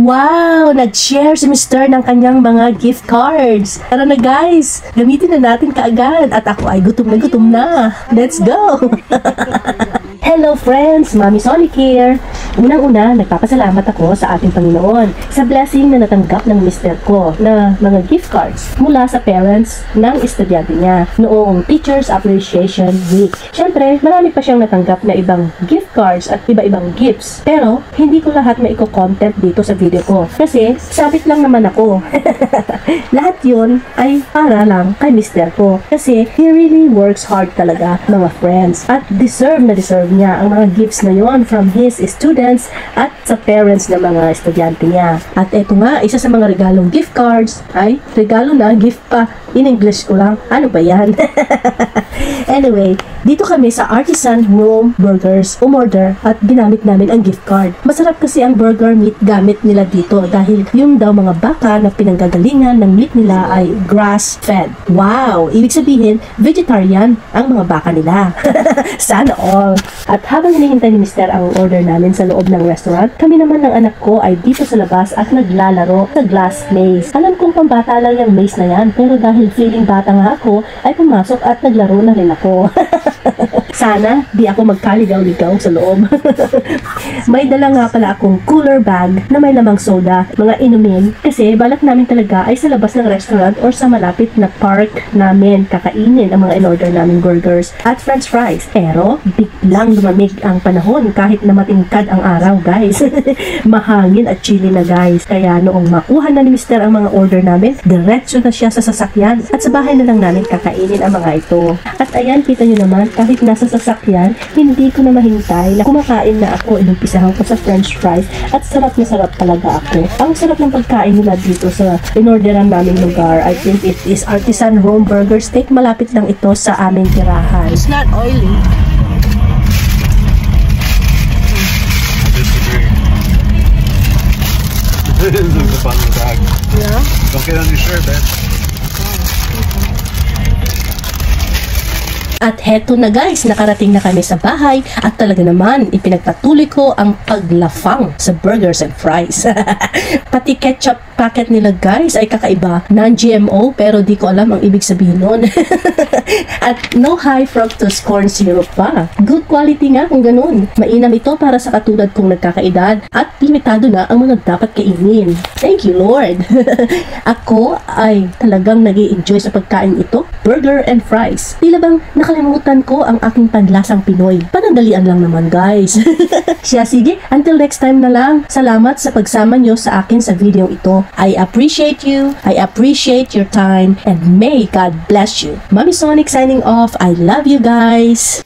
Wow! Nag-share si Mr. ng kanyang mga gift cards. Tara na guys, gamitin na natin kaagad. At ako ay gutom na. Let's go! Hello friends! Mami Sonic here! Unang-una, nagpapasalamat ako sa ating Panginoon sa blessing na natanggap ng mister ko na mga gift cards mula sa parents ng estudyante niya noong Teachers Appreciation Week. Siyempre, marami pa siyang natanggap na ibang gift cards at iba-ibang gifts. Pero, hindi ko lahat maiko-content dito sa video ko kasi sabit lang naman ako. Lahat yun ay para lang kay mister ko kasi he really works hard talaga mga friends at deserve niya ang mga gifts na yon from his students at sa parents ng mga estudyante niya. At eto nga, isa sa mga regalong gift cards ay regalo na, gift pa. In English ko lang. Ano ba yan? Anyway, dito kami sa Artisan Rome Burgers umorder at ginamit namin ang gift card. Masarap kasi ang burger meat gamit nila dito dahil yung daw mga baka na pinanggagalingan ng meat nila ay grass-fed. Wow! Ibig sabihin, vegetarian ang mga baka nila. Sana all! At habang hinihintay ni Mr. ang order namin sa loob ng restaurant, kami naman ng anak ko ay dito sa labas at naglalaro sa glass maze. Alam kong pambata lang yung maze na yan, pero dahil feeling bata nga ako, ay pumasok at naglaro na rin ako. Sana di ako magkaligaw-ligaw sa loob. May dala nga pala akong cooler bag na may lamang soda, mga inumin, kasi balak namin talaga ay sa labas ng restaurant or sa malapit na park namin kakainin ang mga in-order namin burgers at french fries. Pero biglang lumamig ang panahon kahit na matingkad ang araw guys. Mahangin at chilly na guys. Kaya noong makuha na ni Mr. ang mga order namin, diretso na siya sa sasakyan at sa bahay na lang namin kakainin ang mga ito. At ayan, kita nyo naman, kahit nasa sasakyan, hindi ko na mahintay na kumakain na ako. Inumpisahan ko sa french fries at sarap na sarap talaga ako. Ang sarap ng pagkain nila dito sa in-orderan naming lugar. I think it is Artisan Rome Burger Steak. Malapit lang ito sa aming tirahan. It's not oily. This is the fun of the bag. Yeah? Don't get on your shirt, man. At heto na guys, nakarating na kami sa bahay at talaga naman ipinagpatuloy ko ang paglafang sa burgers and fries. Pati ketchup packet nila guys ay kakaiba, non-GMO pero di ko alam ang ibig sabihin nun. At no high fructose corn syrup pa. Good quality nga kung ganun. Mainam ito para sa katulad kong nagkakaedad at limitado na ang mga dapat kainin. Thank you Lord! Ako ay talagang nag-i-enjoy sa pagkain ito, burger and fries. Tila bang nakalimutan ko ang aking panlasang Pinoy. Panandalian lang naman guys. Siya, sige, until next time na lang. Salamat sa pagsama nyo sa akin sa video ito. I appreciate you, I appreciate your time, and may God bless you. Mami Sonic signing off. I love you guys.